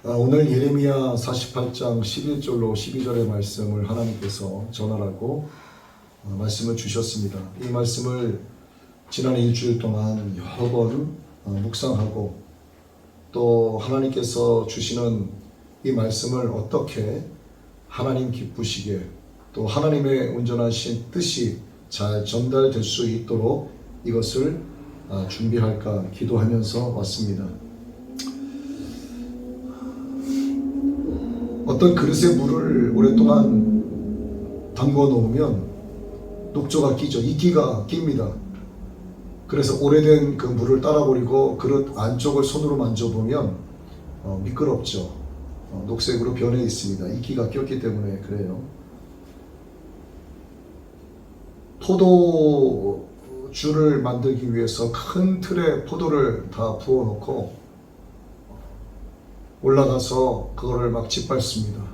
오늘 예레미야 48장 11절로 12절의 말씀을 하나님께서 전하라고 말씀을 주셨습니다. 이 말씀을 지난 일주일 동안 여러 번 묵상하고 또 하나님께서 주시는 이 말씀을 어떻게 하나님 기쁘시게 또 하나님의 온전하신 뜻이 잘 전달될 수 있도록 이것을 준비할까 기도하면서 왔습니다. 어떤 그릇에 물을 오랫동안 담궈 놓으면 녹조가 끼죠. 이끼가 낍니다. 그래서 오래된 그 물을 따라버리고 그릇 안쪽을 손으로 만져보면 미끄럽죠. 녹색으로 변해 있습니다. 이끼가 꼈기 때문에 그래요. 포도주를 만들기 위해서 큰 틀에 포도를 다 부어놓고 올라가서 그거를 막 짓밟습니다.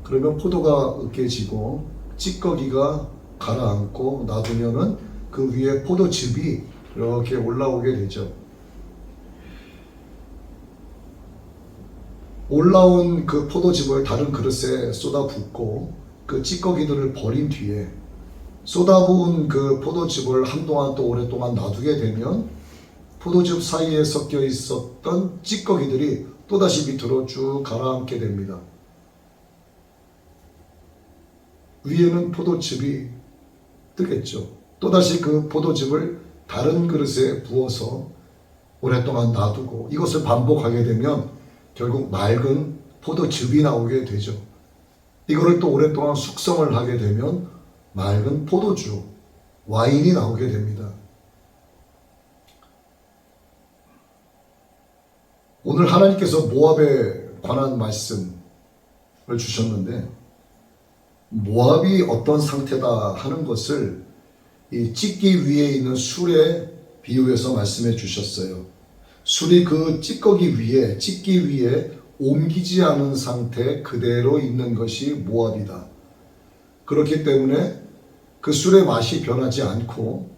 그러면 포도가 으깨지고 찌꺼기가 가라앉고 놔두면은 그 위에 포도즙이 이렇게 올라오게 되죠. 올라온 그 포도즙을 다른 그릇에 쏟아붓고 그 찌꺼기들을 버린 뒤에 쏟아부은 그 포도즙을 한동안 또 오랫동안 놔두게 되면 포도즙 사이에 섞여 있었던 찌꺼기들이 또다시 밑으로 쭉 가라앉게 됩니다. 위에는 포도즙이 뜨겠죠. 또다시 그 포도즙을 다른 그릇에 부어서 오랫동안 놔두고 이것을 반복하게 되면 결국 맑은 포도즙이 나오게 되죠. 이거를 또 오랫동안 숙성을 하게 되면 맑은 포도주, 와인이 나오게 됩니다. 오늘 하나님께서 모압에 관한 말씀을 주셨는데 모압이 어떤 상태다 하는 것을 이 찢기 위에 있는 술에 비유해서 말씀해 주셨어요. 술이 그 찌꺼기 위에, 찢기 위에 옮기지 않은 상태 그대로 있는 것이 모압이다. 그렇기 때문에 그 술의 맛이 변하지 않고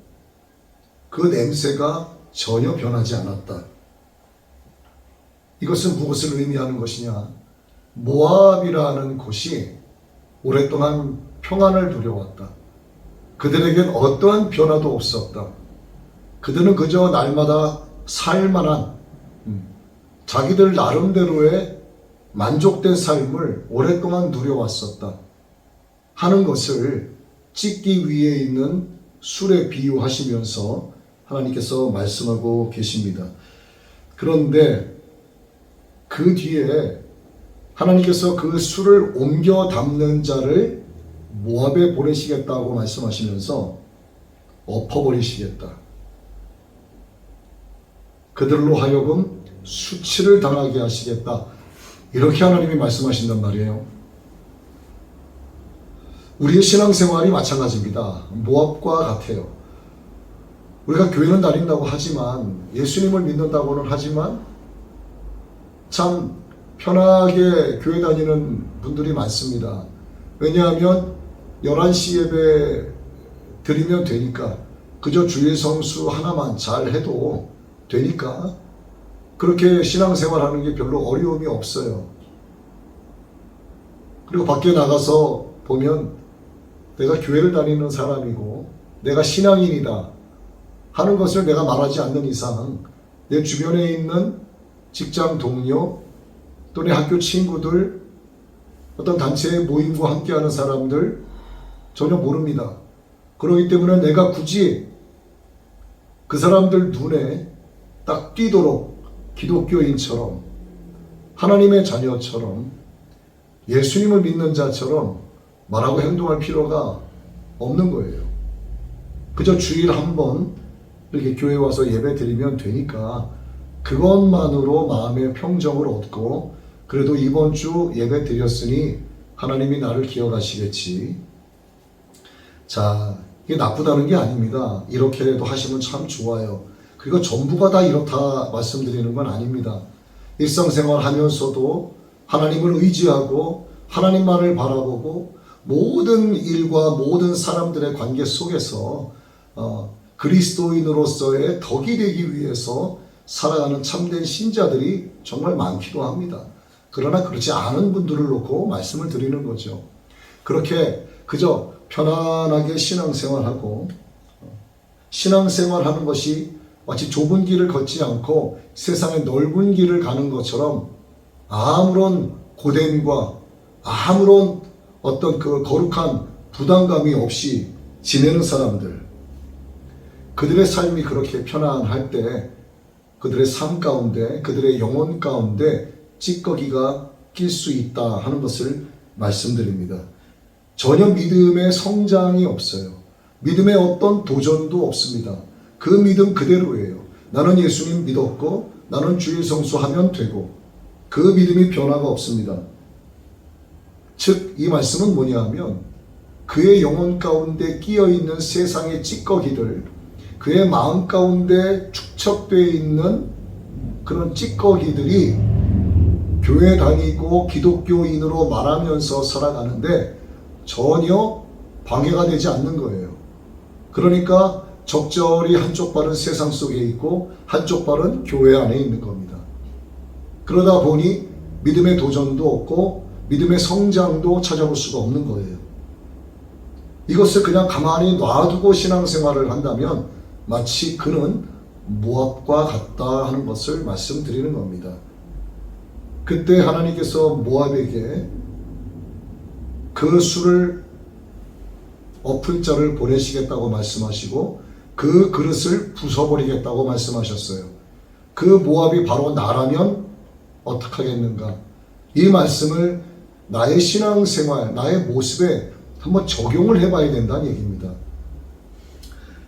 그 냄새가 전혀 변하지 않았다. 이것은 무엇을 의미하는 것이냐? 모압이라는 곳이 오랫동안 평안을 누려왔다. 그들에겐 어떠한 변화도 없었다. 그들은 그저 날마다 살만한 자기들 나름대로의 만족된 삶을 오랫동안 누려왔었다 하는 것을 찢기 위에 있는 술에 비유하시면서 하나님께서 말씀하고 계십니다. 그런데 그 뒤에 하나님께서 그 술을 옮겨 담는 자를 모압에 보내시겠다고 말씀하시면서 엎어버리시겠다. 그들로 하여금 수치를 당하게 하시겠다. 이렇게 하나님이 말씀하신단 말이에요. 우리의 신앙생활이 마찬가지입니다. 모압과 같아요. 우리가 교회는 다닌다고 하지만 예수님을 믿는다고는 하지만 참 편하게 교회 다니는 분들이 많습니다. 왜냐하면 11시 예배 드리면 되니까 그저 주일 성수 하나만 잘 해도 되니까 그렇게 신앙생활하는 게 별로 어려움이 없어요. 그리고 밖에 나가서 보면 내가 교회를 다니는 사람이고 내가 신앙인이다 하는 것을 내가 말하지 않는 이상 내 주변에 있는 직장 동료 또 내 학교 친구들 어떤 단체의 모임과 함께하는 사람들 전혀 모릅니다. 그렇기 때문에 내가 굳이 그 사람들 눈에 딱 띄도록 기독교인처럼 하나님의 자녀처럼 예수님을 믿는 자처럼 말하고 행동할 필요가 없는 거예요. 그저 주일 한 번 이렇게 교회 와서 예배 드리면 되니까 그것만으로 마음의 평정을 얻고 그래도 이번 주 예배 드렸으니 하나님이 나를 기억하시겠지. 자, 이게 나쁘다는 게 아닙니다. 이렇게라도 하시면 참 좋아요. 그리고 전부가 다 이렇다 말씀드리는 건 아닙니다. 일상생활 하면서도 하나님을 의지하고 하나님만을 바라보고 모든 일과 모든 사람들의 관계 속에서 그리스도인으로서의 덕이 되기 위해서 살아가는 참된 신자들이 정말 많기도 합니다. 그러나 그렇지 않은 분들을 놓고 말씀을 드리는 거죠. 그렇게 그저 편안하게 신앙생활하고 신앙생활하는 것이 마치 좁은 길을 걷지 않고 세상의 넓은 길을 가는 것처럼 아무런 고됨과 아무런 어떤 그 거룩한 부담감이 없이 지내는 사람들, 그들의 삶이 그렇게 편안할 때 그들의 삶 가운데, 그들의 영혼 가운데 찌꺼기가 낄 수 있다 하는 것을 말씀드립니다. 전혀 믿음의 성장이 없어요. 믿음의 어떤 도전도 없습니다. 그 믿음 그대로예요. 나는 예수님 믿었고 나는 주일 성수하면 되고, 그 믿음이 변화가 없습니다. 즉 이 말씀은 뭐냐 하면 그의 영혼 가운데 끼어있는 세상의 찌꺼기들, 그의 마음 가운데 축적되어 있는 그런 찌꺼기들이 교회 다니고 기독교인으로 말하면서 살아가는데 전혀 방해가 되지 않는 거예요. 그러니까 적절히 한쪽 발은 세상 속에 있고 한쪽 발은 교회 안에 있는 겁니다. 그러다 보니 믿음의 도전도 없고 믿음의 성장도 찾아볼 수가 없는 거예요. 이것을 그냥 가만히 놔두고 신앙생활을 한다면 마치 그는 모압과 같다 하는 것을 말씀드리는 겁니다. 그때 하나님께서 모압에게 그 수를 엎을 자를 보내시겠다고 말씀하시고 그 그릇을 부숴버리겠다고 말씀하셨어요. 그 모압이 바로 나라면 어떡하겠는가? 이 말씀을 나의 신앙생활, 나의 모습에 한번 적용을 해봐야 된다는 얘기입니다.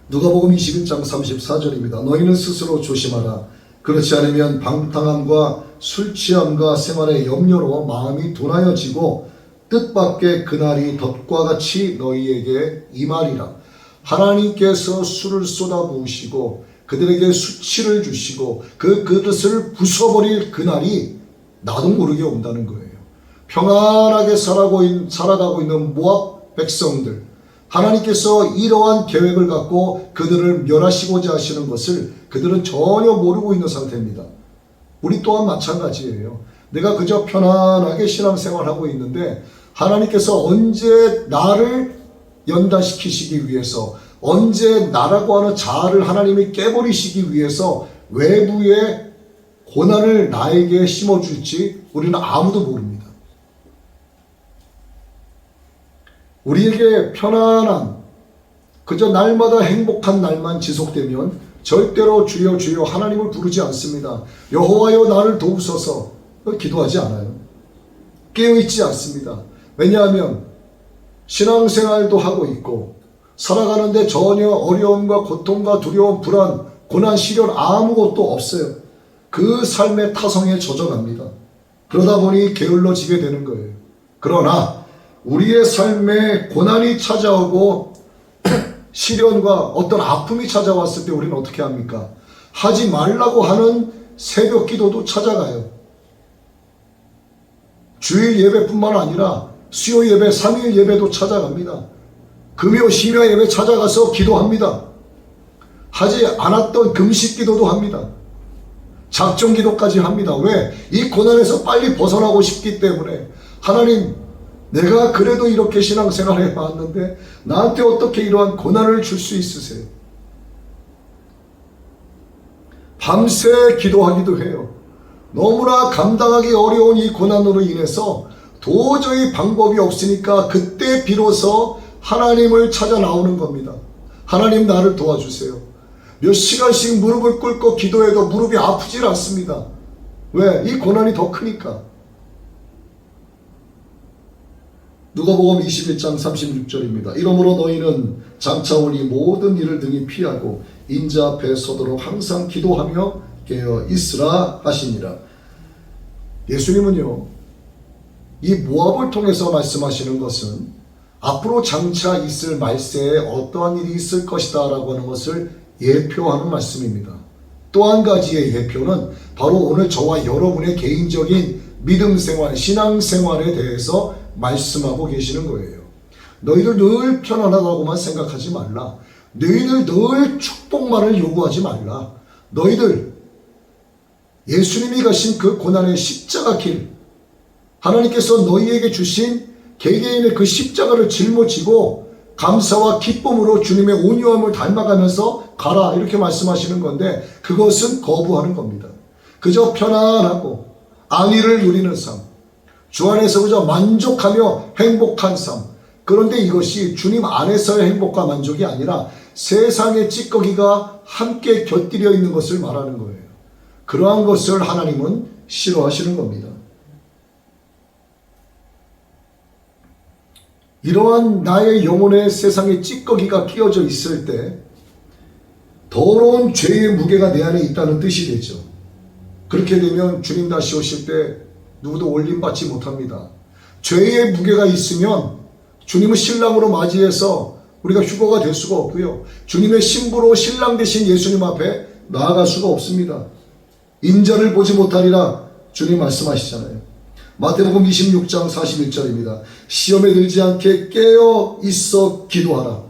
누가복음 21장 34절입니다. 너희는 스스로 조심하라. 그렇지 않으면 방탕함과 술취함과 생활의 염려로 마음이 둔하여지고 뜻밖의 그날이 덫과 같이 너희에게 임하리라. 하나님께서 술을 쏟아부으시고 그들에게 수치를 주시고 그 그릇을 부숴버릴 그날이 나도 모르게 온다는 거예요. 평안하게 살아가고 있는 모압 백성들, 하나님께서 이러한 계획을 갖고 그들을 멸하시고자 하시는 것을 그들은 전혀 모르고 있는 상태입니다. 우리 또한 마찬가지예요. 내가 그저 편안하게 신앙생활하고 있는데 하나님께서 언제 나를 연단시키시기 위해서, 언제 나라고 하는 자아를 하나님이 깨버리시기 위해서 외부의 고난을 나에게 심어줄지 우리는 아무도 모릅니다. 우리에게 편안한, 그저 날마다 행복한 날만 지속되면 절대로 주여 주여 하나님을 부르지 않습니다. 여호와여 나를 도우소서 기도하지 않아요. 깨어있지 않습니다. 왜냐하면 신앙생활도 하고 있고 살아가는데 전혀 어려움과 고통과 두려움, 불안, 고난, 시련 아무것도 없어요. 그 삶의 타성에 젖어갑니다. 그러다 보니 게을러지게 되는 거예요. 그러나 우리의 삶에 고난이 찾아오고 시련과 어떤 아픔이 찾아왔을 때 우리는 어떻게 합니까? 하지 말라고 하는 새벽 기도도 찾아가요. 주일 예배뿐만 아니라 수요 예배, 3일 예배도 찾아갑니다. 금요 심야 예배 찾아가서 기도합니다. 하지 않았던 금식 기도도 합니다. 작정 기도까지 합니다. 왜? 이 고난에서 빨리 벗어나고 싶기 때문에. 하나님, 내가 그래도 이렇게 신앙생활을 해왔는데 나한테 어떻게 이러한 고난을 줄 수 있으세요? 밤새 기도하기도 해요. 너무나 감당하기 어려운 이 고난으로 인해서 도저히 방법이 없으니까 그때 비로소 하나님을 찾아 나오는 겁니다. 하나님 나를 도와주세요. 몇 시간씩 무릎을 꿇고 기도해도 무릎이 아프질 않습니다. 왜? 이 고난이 더 크니까. 누가복음 21장 36절입니다. 이러므로 너희는 장차오니 모든 일을 등이 피하고 인자 앞에 서도록 항상 기도하며 깨어 있으라 하시니라. 예수님은요, 이 모압을 통해서 말씀하시는 것은 앞으로 장차 있을 말세에 어떠한 일이 있을 것이다 라고 하는 것을 예표하는 말씀입니다. 또 한 가지의 예표는 바로 오늘 저와 여러분의 개인적인 믿음 생활, 신앙 생활에 대해서 말씀하고 계시는 거예요. 너희들 늘 편안하다고만 생각하지 말라. 너희들 늘 축복만을 요구하지 말라. 너희들 예수님이 가신 그 고난의 십자가 길, 하나님께서 너희에게 주신 개개인의 그 십자가를 짊어지고 감사와 기쁨으로 주님의 온유함을 닮아가면서 가라, 이렇게 말씀하시는 건데, 그것은 거부하는 겁니다. 그저 편안하고 안위를 누리는 삶, 주 안에서 그저 만족하며 행복한 삶. 그런데 이것이 주님 안에서의 행복과 만족이 아니라 세상의 찌꺼기가 함께 곁들여 있는 것을 말하는 거예요. 그러한 것을 하나님은 싫어하시는 겁니다. 이러한 나의 영혼에 세상의 찌꺼기가 끼어져 있을 때 더러운 죄의 무게가 내 안에 있다는 뜻이 되죠. 그렇게 되면 주님 다시 오실 때 누구도 올림받지 못합니다. 죄의 무게가 있으면 주님을 신랑으로 맞이해서 우리가 휴거가 될 수가 없고요. 주님의 신부로 신랑 되신 예수님 앞에 나아갈 수가 없습니다. 인자를 보지 못하리라 주님 말씀하시잖아요. 마태복음 26장 41절입니다. 시험에 들지 않게 깨어 있어 기도하라.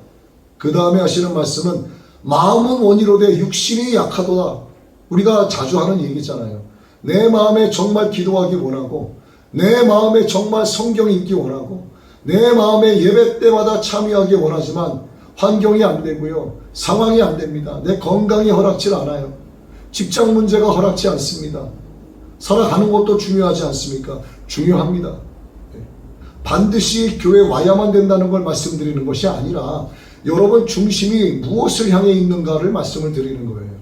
그 다음에 하시는 말씀은 마음은 원이로되 육신이 약하도다. 우리가 자주 하는 얘기잖아요. 내 마음에 정말 기도하기 원하고, 내 마음에 정말 성경 읽기 원하고, 내 마음에 예배 때마다 참여하기 원하지만 환경이 안 되고요. 상황이 안 됩니다. 내 건강이 허락치 않아요. 직장 문제가 허락치 않습니다. 살아가는 것도 중요하지 않습니까? 중요합니다. 반드시 교회 와야만 된다는 걸 말씀드리는 것이 아니라 여러분 중심이 무엇을 향해 있는가를 말씀을 드리는 거예요.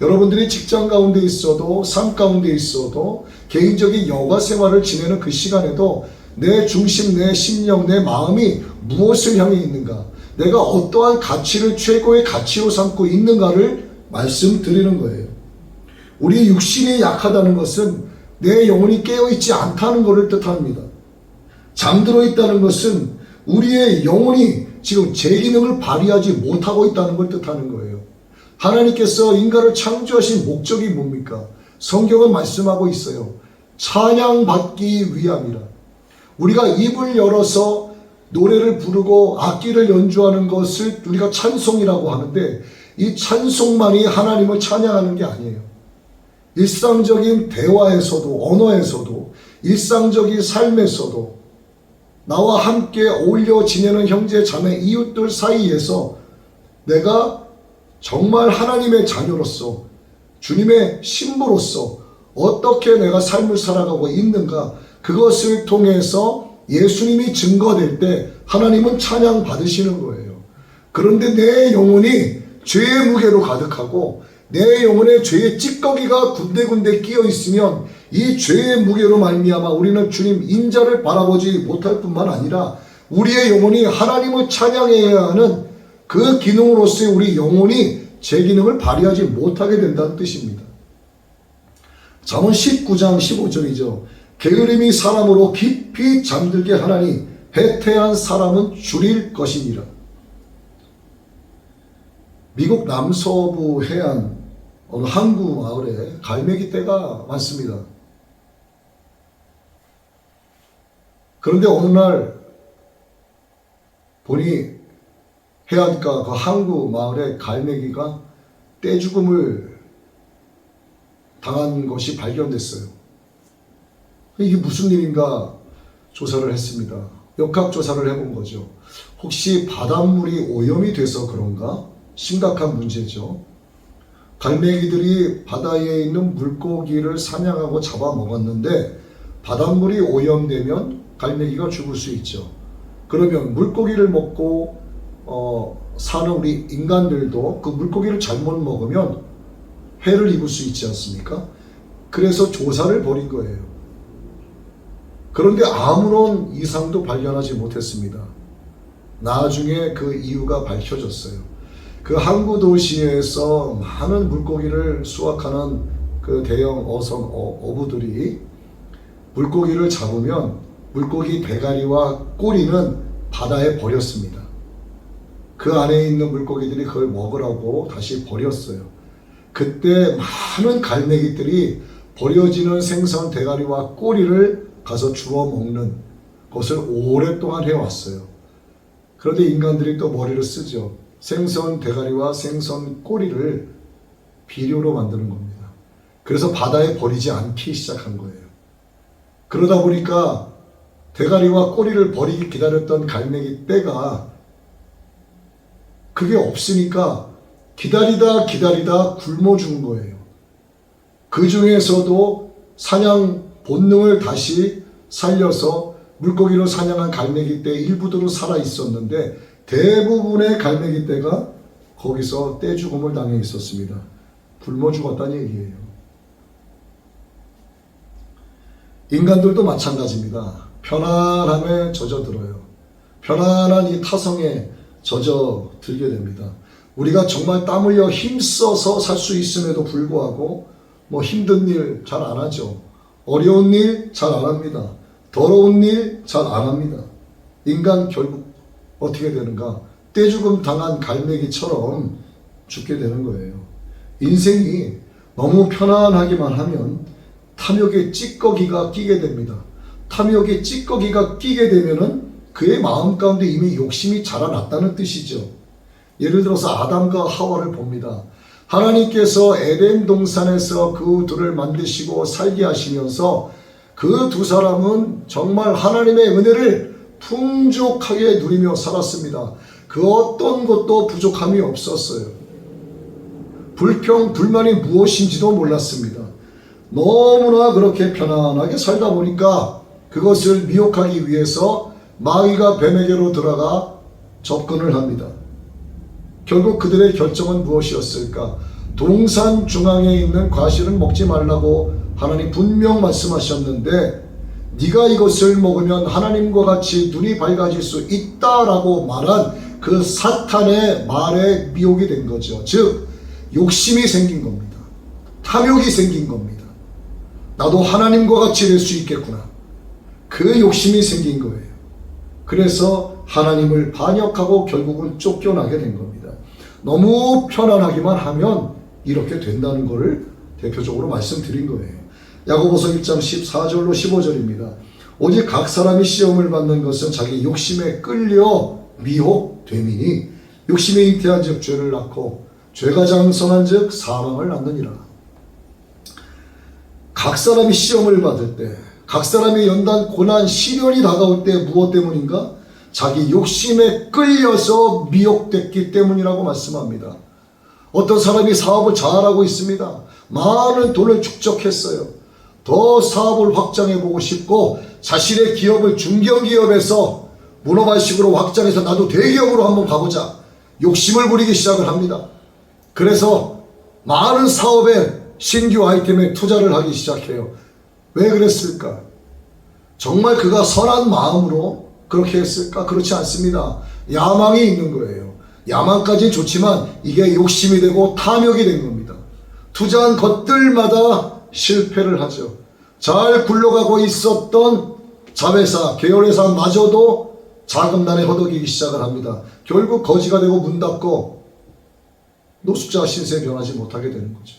여러분들이 직장 가운데 있어도, 삶 가운데 있어도, 개인적인 여가 생활을 지내는 그 시간에도 내 중심, 내 심령, 내 마음이 무엇을 향해 있는가, 내가 어떠한 가치를 최고의 가치로 삼고 있는가를 말씀드리는 거예요. 우리 육신이 약하다는 것은 내 영혼이 깨어있지 않다는 것을 뜻합니다. 잠들어 있다는 것은 우리의 영혼이 지금 제 기능을 발휘하지 못하고 있다는 걸 뜻하는 거예요. 하나님께서 인간을 창조하신 목적이 뭡니까? 성경은 말씀하고 있어요. 찬양받기 위함이라. 우리가 입을 열어서 노래를 부르고 악기를 연주하는 것을 우리가 찬송이라고 하는데, 이 찬송만이 하나님을 찬양하는 게 아니에요. 일상적인 대화에서도, 언어에서도, 일상적인 삶에서도 나와 함께 어울려 지내는 형제 자매 이웃들 사이에서 내가 정말 하나님의 자녀로서, 주님의 신부로서 어떻게 내가 삶을 살아가고 있는가, 그것을 통해서 예수님이 증거될 때 하나님은 찬양 받으시는 거예요. 그런데 내 영혼이 죄의 무게로 가득하고 내 영혼에 죄의 찌꺼기가 군데군데 끼어 있으면 이 죄의 무게로 말미암아 우리는 주님 인자를 바라보지 못할 뿐만 아니라 우리의 영혼이 하나님을 찬양해야 하는 그 기능으로서의 우리 영혼이 제 기능을 발휘하지 못하게 된다는 뜻입니다. 잠언 19장 15절이죠. 게으름이 사람으로 깊이 잠들게 하나니 해태한 사람은 줄일 것이니라. 미국 남서부 해안 어느 항구 마을에 갈매기 떼가 많습니다. 그런데 어느 날 보니 해안가 그 항구 마을에 갈매기가 떼 죽음을 당한 것이 발견됐어요. 이게 무슨 일인가 조사를 했습니다. 역학조사를 해본 거죠. 혹시 바닷물이 오염이 돼서 그런가? 심각한 문제죠. 갈매기들이 바다에 있는 물고기를 사냥하고 잡아먹었는데 바닷물이 오염되면 갈매기가 죽을 수 있죠. 그러면 물고기를 먹고 사는 우리 인간들도 그 물고기를 잘못 먹으면 해를 입을 수 있지 않습니까? 그래서 조사를 벌인 거예요. 그런데 아무런 이상도 발견하지 못했습니다. 나중에 그 이유가 밝혀졌어요. 그 항구 도시에서 많은 물고기를 수확하는 그 대형 어선 어부들이 물고기를 잡으면 물고기 대가리와 꼬리는 바다에 버렸습니다. 그 안에 있는 물고기들이 그걸 먹으라고 다시 버렸어요. 그때 많은 갈매기들이 버려지는 생선 대가리와 꼬리를 가서 주워 먹는 것을 오랫동안 해왔어요. 그런데 인간들이 또 머리를 쓰죠. 생선 대가리와 생선 꼬리를 비료로 만드는 겁니다. 그래서 바다에 버리지 않기 시작한 거예요. 그러다 보니까 대가리와 꼬리를 버리기 기다렸던 갈매기 떼가 그게 없으니까 기다리다 굶어 죽은 거예요. 그 중에서도 사냥 본능을 다시 살려서 물고기로 사냥한 갈매기 떼 일부들은 살아 있었는데 대부분의 갈매기 떼가 거기서 떼 죽음을 당해 있었습니다. 굶어 죽었다는 얘기예요. 인간들도 마찬가지입니다. 편안함에 젖어들어요. 편안한 이 타성에 젖어들게 됩니다. 우리가 정말 땀 흘려 힘써서 살 수 있음에도 불구하고 힘든 일 잘 안 하죠. 어려운 일 잘 안 합니다. 더러운 일 잘 안 합니다. 인간 결국 어떻게 되는가? 떼죽음 당한 갈매기처럼 죽게 되는 거예요. 인생이 너무 편안하기만 하면 탐욕의 찌꺼기가 끼게 됩니다. 탐욕의 찌꺼기가 끼게 되면은 그의 마음 가운데 이미 욕심이 자라났다는 뜻이죠. 예를 들어서 아담과 하와를 봅니다. 하나님께서 에덴 동산에서 그 둘을 만드시고 살게 하시면서 그 두 사람은 정말 하나님의 은혜를 풍족하게 누리며 살았습니다. 그 어떤 것도 부족함이 없었어요. 불평, 불만이 무엇인지도 몰랐습니다. 너무나 그렇게 편안하게 살다 보니까 그것을 미혹하기 위해서 마귀가 뱀에게로 들어가 접근을 합니다. 결국 그들의 결정은 무엇이었을까? 동산 중앙에 있는 과실은 먹지 말라고 하나님 분명 말씀하셨는데 네가 이것을 먹으면 하나님과 같이 눈이 밝아질 수 있다라고 말한 그 사탄의 말에 미혹이 된 거죠. 즉 욕심이 생긴 겁니다. 탐욕이 생긴 겁니다. 나도 하나님과 같이 될 수 있겠구나. 그 욕심이 생긴 거예요. 그래서 하나님을 반역하고 결국은 쫓겨나게 된 겁니다. 너무 편안하기만 하면 이렇게 된다는 것을 대표적으로 말씀드린 거예요. 야고보서 1장 14절로 15절입니다. 오직 각 사람이 시험을 받는 것은 자기 욕심에 끌려 미혹됨이니 욕심에 잉태한 즉 죄를 낳고 죄가 장성한 즉 사망을 낳느니라. 각 사람이 시험을 받을 때, 각 사람이 연단 고난 시련이 다가올 때 무엇 때문인가? 자기 욕심에 끌려서 미혹됐기 때문이라고 말씀합니다. 어떤 사람이 사업을 잘하고 있습니다. 많은 돈을 축적했어요. 더 사업을 확장해보고 싶고 자신의 기업을 중견기업에서 문어발식으로 확장해서 나도 대기업으로 한번 가보자. 욕심을 부리기 시작을 합니다. 그래서 많은 사업에 신규 아이템에 투자를 하기 시작해요. 왜 그랬을까? 정말 그가 선한 마음으로 그렇게 했을까? 그렇지 않습니다. 야망이 있는 거예요. 야망까지는 좋지만 이게 욕심이 되고 탐욕이 된 겁니다. 투자한 것들마다 실패를 하죠. 잘 굴러가고 있었던 자회사, 계열회사마저도 자금난에 허덕이기 시작을 합니다. 결국 거지가 되고 문 닫고 노숙자 신세 변하지 못하게 되는 거죠.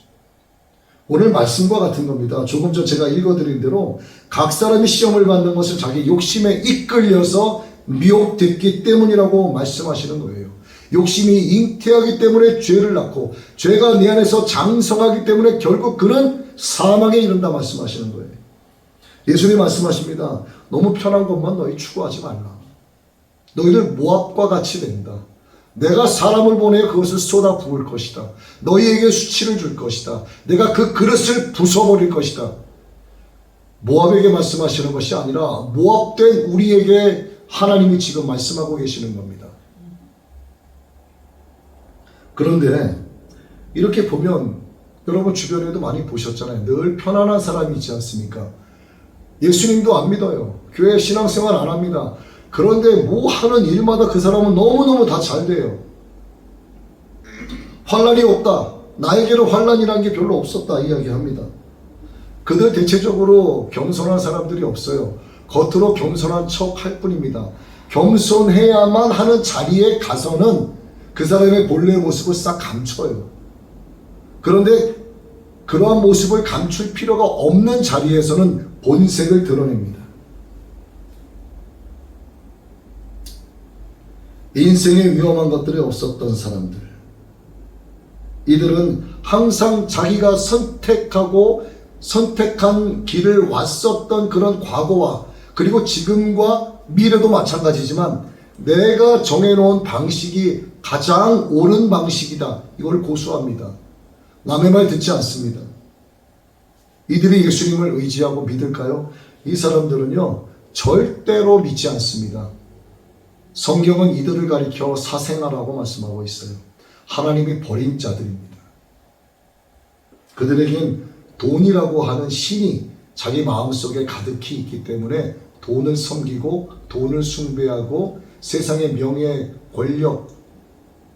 오늘 말씀과 같은 겁니다. 조금 전 제가 읽어드린 대로 각 사람이 시험을 받는 것은 자기 욕심에 이끌려서 미혹됐기 때문이라고 말씀하시는 거예요. 욕심이 잉태하기 때문에 죄를 낳고 죄가 내 안에서 장성하기 때문에 결국 그는 사망에 이른다 말씀하시는 거예요. 예수님 말씀하십니다. 너무 편한 것만 너희 추구하지 말라. 너희들 모압과 같이 된다. 내가 사람을 보내 그것을 쏟아 부을 것이다. 너희에게 수치를 줄 것이다. 내가 그 그릇을 부숴버릴 것이다. 모압에게 말씀하시는 것이 아니라 모압된 우리에게 하나님이 지금 말씀하고 계시는 겁니다. 그런데 이렇게 보면 여러분 주변에도 많이 보셨잖아요. 늘 편안한 사람이 있지 않습니까? 예수님도 안 믿어요. 교회 신앙생활 안 합니다. 그런데 뭐 하는 일마다 그 사람은 너무너무 다 잘 돼요. 환난이 없다. 나에게는 환난이라는 게 별로 없었다 이야기합니다. 그들 대체적으로 겸손한 사람들이 없어요. 겉으로 겸손한 척 할 뿐입니다. 겸손해야만 하는 자리에 가서는 그 사람의 본래 모습을 싹 감춰요. 그런데 그러한 모습을 감출 필요가 없는 자리에서는 본색을 드러냅니다. 인생에 위험한 것들이 없었던 사람들, 이들은 항상 자기가 선택한 길을 왔었던 그런 과거와 그리고 지금과 미래도 마찬가지지만 내가 정해놓은 방식이 가장 옳은 방식이다. 이걸 고수합니다. 남의 말 듣지 않습니다. 이들이 예수님을 의지하고 믿을까요? 이 사람들은요, 절대로 믿지 않습니다. 성경은 이들을 가리켜 사생아라고 말씀하고 있어요. 하나님이 버린 자들입니다. 그들에겐 돈이라고 하는 신이 자기 마음속에 가득히 있기 때문에 돈을 섬기고 돈을 숭배하고 세상의 명예, 권력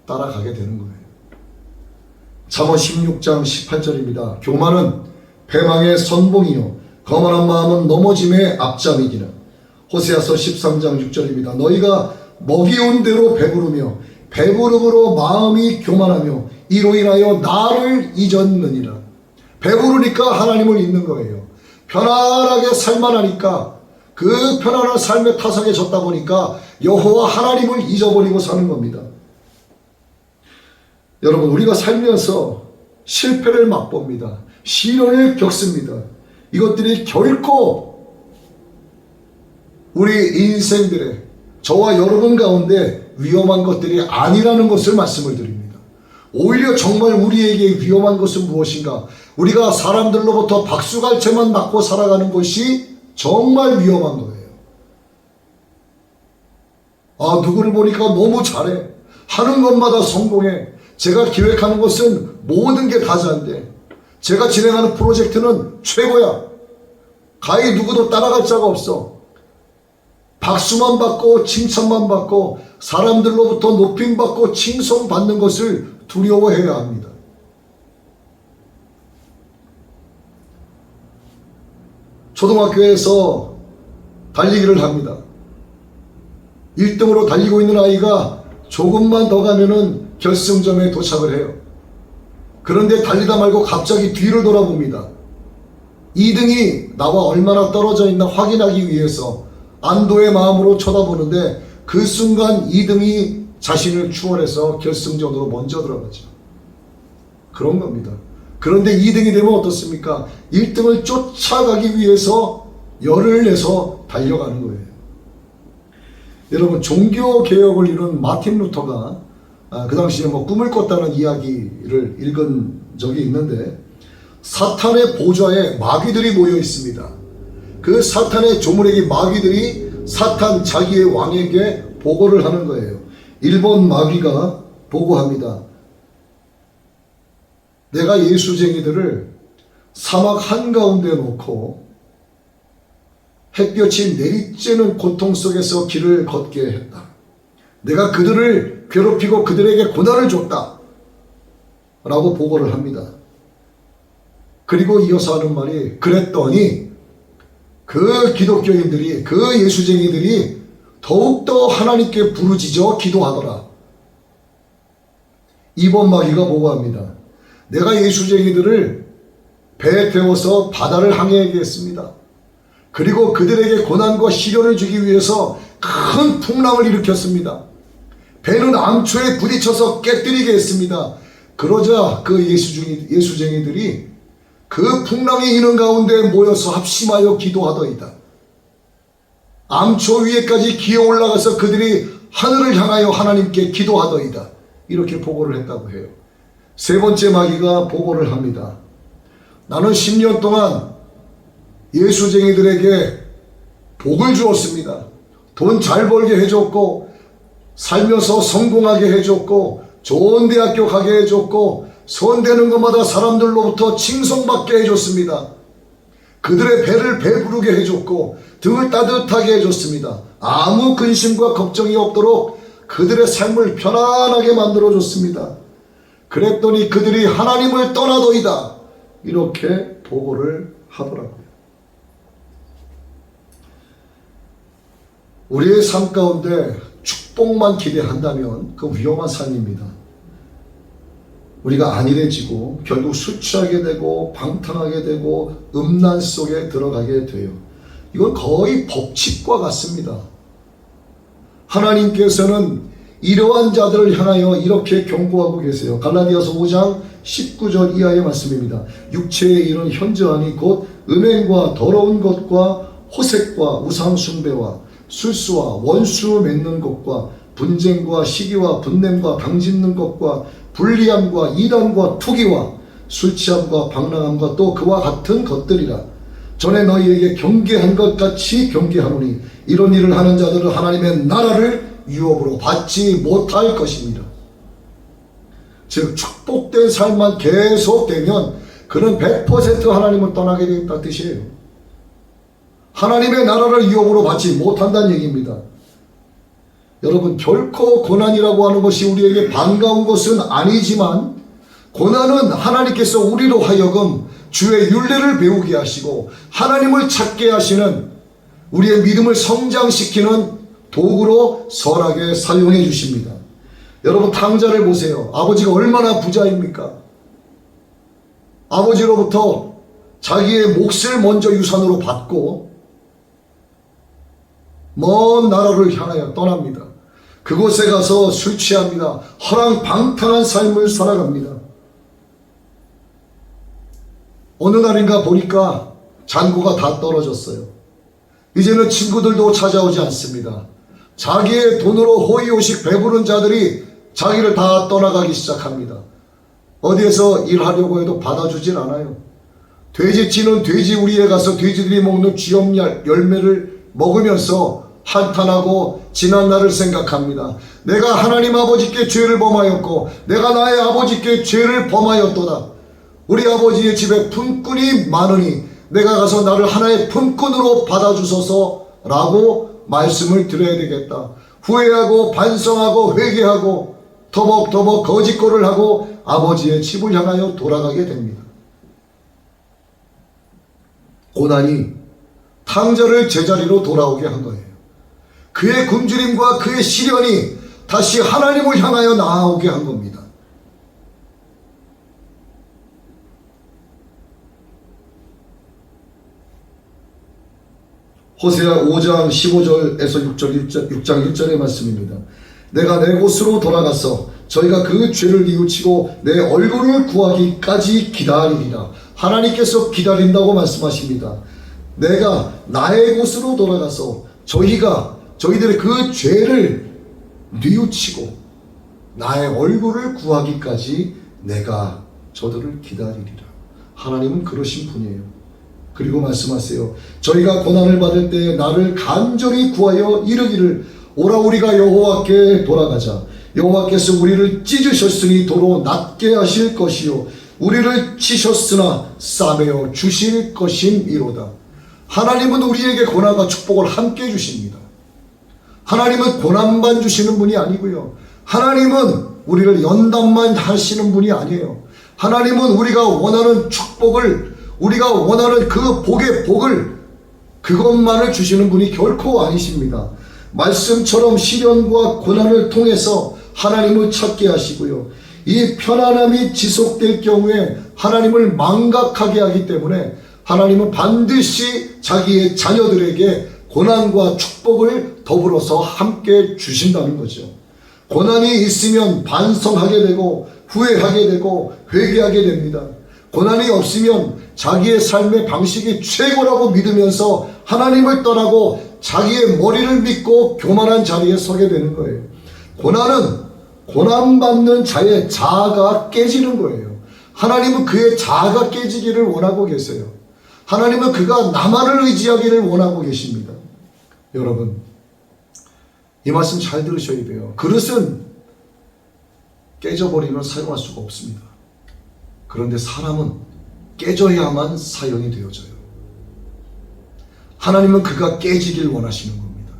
따라가게 되는 거예요. 잠언 16장 18절입니다. 교만은 패망의 선봉이요 거만한 마음은 넘어짐의 앞잠이니라. 호세아서 13장 6절입니다. 너희가 먹이온 대로 배부르며 배부름으로 마음이 교만하며 이로 인하여 나를 잊었느니라. 배부르니까 하나님을 잊는 거예요. 편안하게 살만하니까 그 편안한 삶의 타성에 졌다 보니까 여호와 하나님을 잊어버리고 사는 겁니다. 여러분, 우리가 살면서 실패를 맛봅니다. 시련을 겪습니다. 이것들이 결코 우리 인생들의 저와 여러분 가운데 위험한 것들이 아니라는 것을 말씀을 드립니다. 오히려 정말 우리에게 위험한 것은 무엇인가? 우리가 사람들로부터 박수갈채만 맞고 살아가는 것이 정말 위험한 거예요. 아, 누구를 보니까 너무 잘해. 하는 것마다 성공해. 제가 기획하는 것은 모든 게 다 잘돼. 제가 진행하는 프로젝트는 최고야. 가히 누구도 따라갈 자가 없어. 박수만 받고 칭찬만 받고 사람들로부터 높임받고 칭송받는 것을 두려워해야 합니다. 초등학교에서 달리기를 합니다. 1등으로 달리고 있는 아이가 조금만 더 가면은 결승점에 도착을 해요. 그런데 달리다 말고 갑자기 뒤를 돌아봅니다. 2등이 나와 얼마나 떨어져 있나 확인하기 위해서 안도의 마음으로 쳐다보는데 그 순간 2등이 자신을 추월해서 결승전으로 먼저 들어가죠. 그런 겁니다. 그런데 2등이 되면 어떻습니까? 1등을 쫓아가기 위해서 열을 내서 달려가는 거예요. 여러분, 종교개혁을 이룬 마틴 루터가 그 당시에 꿈을 꿨다는 이야기를 읽은 적이 있는데, 사탄의 보좌에 마귀들이 모여 있습니다. 그 사탄의 조물애기 마귀들이 사탄 자기의 왕에게 보고를 하는 거예요. 일본 마귀가 보고합니다. 내가 예수쟁이들을 사막 한가운데 놓고 햇볕이 내리쬐는 고통 속에서 길을 걷게 했다. 내가 그들을 괴롭히고 그들에게 고난을 줬다. 라고 보고를 합니다. 그리고 이어서 하는 말이, 그랬더니 그 기독교인들이, 그 예수쟁이들이 더욱더 하나님께 부르짖어 기도하더라. 이번 마귀가 보고합니다. 내가 예수쟁이들을 배에 태워서 바다를 항해하게 했습니다. 그리고 그들에게 고난과 시련을 주기 위해서 큰 풍랑을 일으켰습니다. 배는 암초에 부딪혀서 깨뜨리게 했습니다. 그러자 그 예수쟁이들이 그 풍랑이 이는 가운데 모여서 합심하여 기도하더이다. 암초 위에까지 기어 올라가서 그들이 하늘을 향하여 하나님께 기도하더이다. 이렇게 보고를 했다고 해요. 세 번째 마귀가 보고를 합니다. 나는 10년 동안 예수쟁이들에게 복을 주었습니다. 돈 잘 벌게 해줬고, 살면서 성공하게 해줬고, 좋은 대학교 가게 해줬고, 손대는 것마다 사람들로부터 칭송받게 해줬습니다. 그들의 배를 배부르게 해줬고 등을 따뜻하게 해줬습니다. 아무 근심과 걱정이 없도록 그들의 삶을 편안하게 만들어줬습니다. 그랬더니 그들이 하나님을 떠나더이다. 이렇게 보고를 하더라고요. 우리의 삶 가운데 축복만 기대한다면 그 위험한 삶입니다. 우리가 안일해지고 결국 술 취하게 되고 방탕하게 되고 음란 속에 들어가게 돼요. 이건 거의 법칙과 같습니다. 하나님께서는 이러한 자들을 향하여 이렇게 경고하고 계세요. 갈라디아서 5장 19절 이하의 말씀입니다. 육체의 일은 현저하니 곧 음행과 더러운 것과 호색과 우상 숭배와 술수와 원수 맺는 것과 분쟁과 시기와 분냄과 당짓는 것과 불리함과 이단과 투기와 술취함과 방랑함과 또 그와 같은 것들이라. 전에 너희에게 경계한 것 같이 경계하노니 이런 일을 하는 자들은 하나님의 나라를 유업으로 받지 못할 것입니다. 즉 축복된 삶만 계속되면 그는 100% 하나님을 떠나게 되겠다 뜻이에요. 하나님의 나라를 유업으로 받지 못한다는 얘기입니다. 여러분, 결코 고난이라고 하는 것이 우리에게 반가운 것은 아니지만 고난은 하나님께서 우리로 하여금 주의 율례를 배우게 하시고 하나님을 찾게 하시는, 우리의 믿음을 성장시키는 도구로 선하게 사용해 주십니다. 여러분, 탕자를 보세요. 아버지가 얼마나 부자입니까? 아버지로부터 자기의 몫을 먼저 유산으로 받고 먼 나라를 향하여 떠납니다. 그곳에 가서 술 취합니다. 허랑방탕한 삶을 살아갑니다. 어느 날인가 보니까 잔고가 다 떨어졌어요. 이제는 친구들도 찾아오지 않습니다. 자기의 돈으로 호의호식 배부른 자들이 자기를 다 떠나가기 시작합니다. 어디에서 일하려고 해도 받아주질 않아요. 돼지치는 돼지우리에 가서 돼지들이 먹는 쥐염 열매를 먹으면서 한탄하고 지난 날을 생각합니다. 내가 하나님 아버지께 죄를 범하였고 내가 나의 아버지께 죄를 범하였도다. 우리 아버지의 집에 품꾼이 많으니 내가 가서 나를 하나의 품꾼으로 받아주소서 라고 말씀을 드려야 되겠다. 후회하고 반성하고 회개하고 터벅터벅 거짓골을 하고 아버지의 집을 향하여 돌아가게 됩니다. 고난이 탕자를 제자리로 돌아오게 한 거예요. 그의 굶주림과 그의 시련이 다시 하나님을 향하여 나아오게 한 겁니다. 호세아 5장 15절에서 6장 1절의 말씀입니다. 내가 내 곳으로 돌아가서 저희가 그 죄를 뉘우치고 내 얼굴을 구하기까지 기다리리라. 하나님께서 기다린다고 말씀하십니다. 내가 나의 곳으로 돌아가서 저희들의 그 죄를 뉘우치고 나의 얼굴을 구하기까지 내가 저들을 기다리리라. 하나님은 그러신 분이에요. 그리고 말씀하세요. 저희가 고난을 받을 때 나를 간절히 구하여 이르기를 오라 우리가 여호와께 돌아가자. 여호와께서 우리를 찢으셨으니 도로 낫게 하실 것이요 우리를 치셨으나 싸매어 주실 것임이로다. 하나님은 우리에게 고난과 축복을 함께 주십니다. 하나님은 고난만 주시는 분이 아니고요. 하나님은 우리를 연단만 하시는 분이 아니에요. 하나님은 우리가 원하는 축복을, 우리가 원하는 그 복의 복을, 그것만을 주시는 분이 결코 아니십니다. 말씀처럼 시련과 고난을 통해서 하나님을 찾게 하시고요. 이 편안함이 지속될 경우에 하나님을 망각하게 하기 때문에 하나님은 반드시 자기의 자녀들에게 고난과 축복을 더불어서 함께 주신다는 거죠. 고난이 있으면 반성하게 되고 후회하게 되고 회개하게 됩니다. 고난이 없으면 자기의 삶의 방식이 최고라고 믿으면서 하나님을 떠나고 자기의 머리를 믿고 교만한 자리에 서게 되는 거예요. 고난은 고난받는 자의 자아가 깨지는 거예요. 하나님은 그의 자아가 깨지기를 원하고 계세요. 하나님은 그가 나만을 의지하기를 원하고 계십니다. 여러분, 이 말씀 잘 들으셔야 돼요. 그릇은 깨져버리면 사용할 수가 없습니다. 그런데 사람은 깨져야만 사용이 되어져요. 하나님은 그가 깨지길 원하시는 겁니다.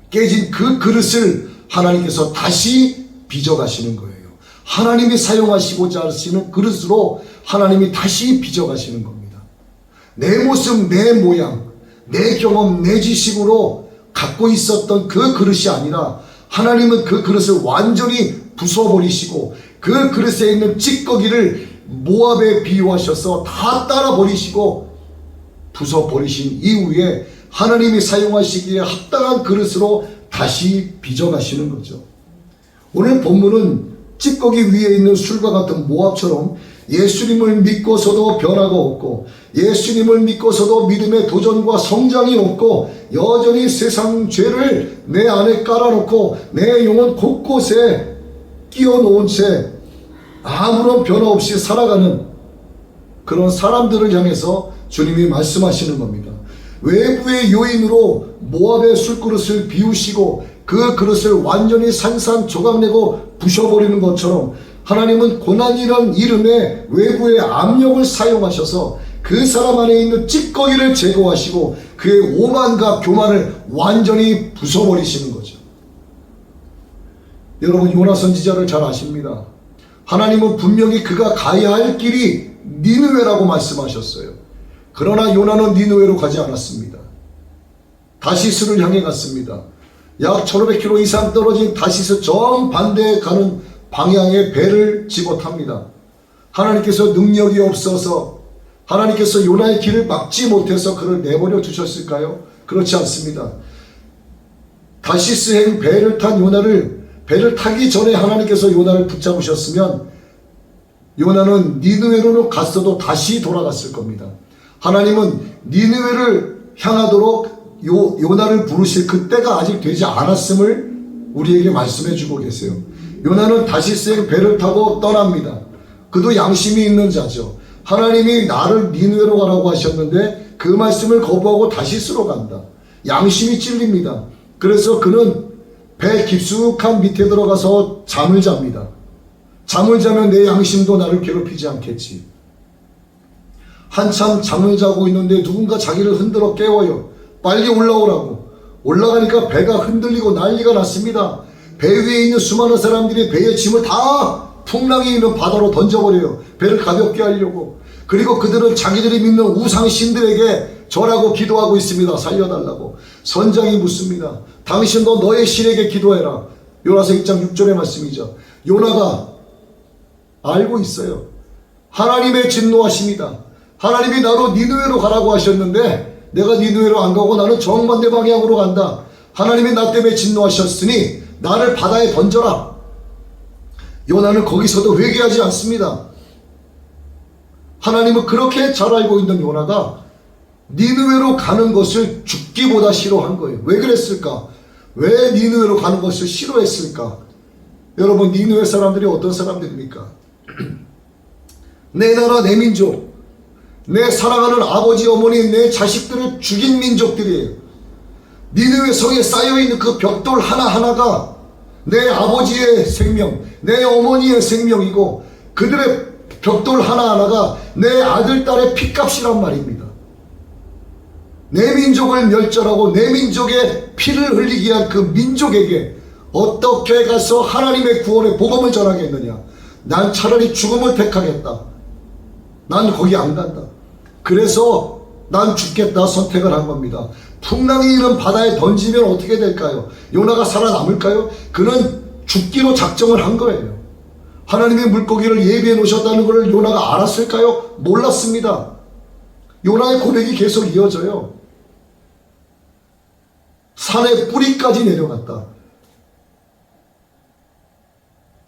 깨진 그 그릇을 하나님께서 다시 빚어가시는 거예요. 하나님이 사용하시고자 하시는 그릇으로 하나님이 다시 빚어가시는 겁니다. 내 모습, 내 모양, 내 경험, 내 지식으로 갖고 있었던 그 그릇이 아니라 하나님은 그 그릇을 완전히 부숴버리시고 그 그릇에 있는 찌꺼기를 모압에 비유하셔서 다 따라버리시고 부숴버리신 이후에 하나님이 사용하시기에 합당한 그릇으로 다시 빚어가시는 거죠. 오늘 본문은 찌꺼기 위에 있는 술과 같은 모압처럼 예수님을 믿고서도 변화가 없고 예수님을 믿고서도 믿음의 도전과 성장이 없고 여전히 세상 죄를 내 안에 깔아놓고 내 영혼 곳곳에 끼워놓은 채 아무런 변화 없이 살아가는 그런 사람들을 향해서 주님이 말씀하시는 겁니다. 외부의 요인으로 모압의 술그릇을 비우시고 그 그릇을 완전히 산산조각내고 부셔버리는 것처럼 하나님은 고난이라는 이름의 외부의 압력을 사용하셔서 그 사람 안에 있는 찌꺼기를 제거하시고 그의 오만과 교만을 완전히 부숴버리시는 거죠. 여러분, 요나 선지자를 잘 아십니다. 하나님은 분명히 그가 가야 할 길이 니느웨라고 말씀하셨어요. 그러나 요나는 니느웨로 가지 않았습니다. 다시스를 향해 갔습니다. 약 1500km 이상 떨어진 다시스 정반대에 가는 방향에 배를 집어탑니다. 하나님께서 능력이 없어서 하나님께서 요나의 길을 막지 못해서 그를 내버려 두셨을까요? 그렇지 않습니다. 다시스행 배를 탄 요나를 배를 타기 전에 하나님께서 요나를 붙잡으셨으면 요나는 니느웨로 갔어도 다시 돌아갔을 겁니다. 하나님은 니느웨를 향하도록 요나를 부르실 그때가 아직 되지 않았음을 우리에게 말씀해 주고 계세요. 요나는 다시스행 배를 타고 떠납니다. 그도 양심이 있는 자죠. 하나님이 나를 니느웨로 가라고 하셨는데 그 말씀을 거부하고 다시스로 간다. 양심이 찔립니다. 그래서 그는 배 깊숙한 밑에 들어가서 잠을 잡니다. 잠을 자면 내 양심도 나를 괴롭히지 않겠지. 한참 잠을 자고 있는데 누군가 자기를 흔들어 깨워요. 빨리 올라오라고. 올라가니까 배가 흔들리고 난리가 났습니다. 배 위에 있는 수많은 사람들이 배의 짐을 다 풍랑이 있는 바다로 던져버려요. 배를 가볍게 하려고. 그리고 그들은 자기들이 믿는 우상신들에게 절하고 기도하고 있습니다. 살려달라고. 선장이 묻습니다. 당신도 너의 신에게 기도해라. 요나서 1장 6절의 말씀이죠. 요나가 알고 있어요. 하나님의 진노하십니다. 하나님이 나로 니느웨로 가라고 하셨는데 내가 니느웨로 안 가고 나는 정반대 방향으로 간다. 하나님이 나 때문에 진노하셨으니 나를 바다에 던져라. 요나는 거기서도 회개하지 않습니다. 하나님은 그렇게 잘 알고 있는 요나가 니느웨로 가는 것을 죽기보다 싫어한 거예요. 왜 그랬을까? 왜 니느웨로 가는 것을 싫어했을까? 여러분, 니느웨 사람들이 어떤 사람들입니까? 내 나라, 내 민족, 내 사랑하는 아버지, 어머니, 내 자식들을 죽인 민족들이에요. 니느웨 성에 쌓여있는 그 벽돌 하나하나가 내 아버지의 생명, 내 어머니의 생명이고 그들의 벽돌 하나하나가 내 아들, 딸의 핏값이란 말입니다. 내 민족을 멸절하고 내 민족의 피를 흘리게 한 그 민족에게 어떻게 가서 하나님의 구원의 복음을 전하겠느냐. 난 차라리 죽음을 택하겠다. 난 거기 안 간다. 그래서 난 죽겠다 선택을 한 겁니다. 풍랑이 있는 바다에 던지면 어떻게 될까요? 요나가 살아남을까요? 그는 죽기로 작정을 한 거예요. 하나님의 물고기를 예비해 놓으셨다는 것을 요나가 알았을까요? 몰랐습니다. 요나의 고백이 계속 이어져요. 산의 뿌리까지 내려갔다.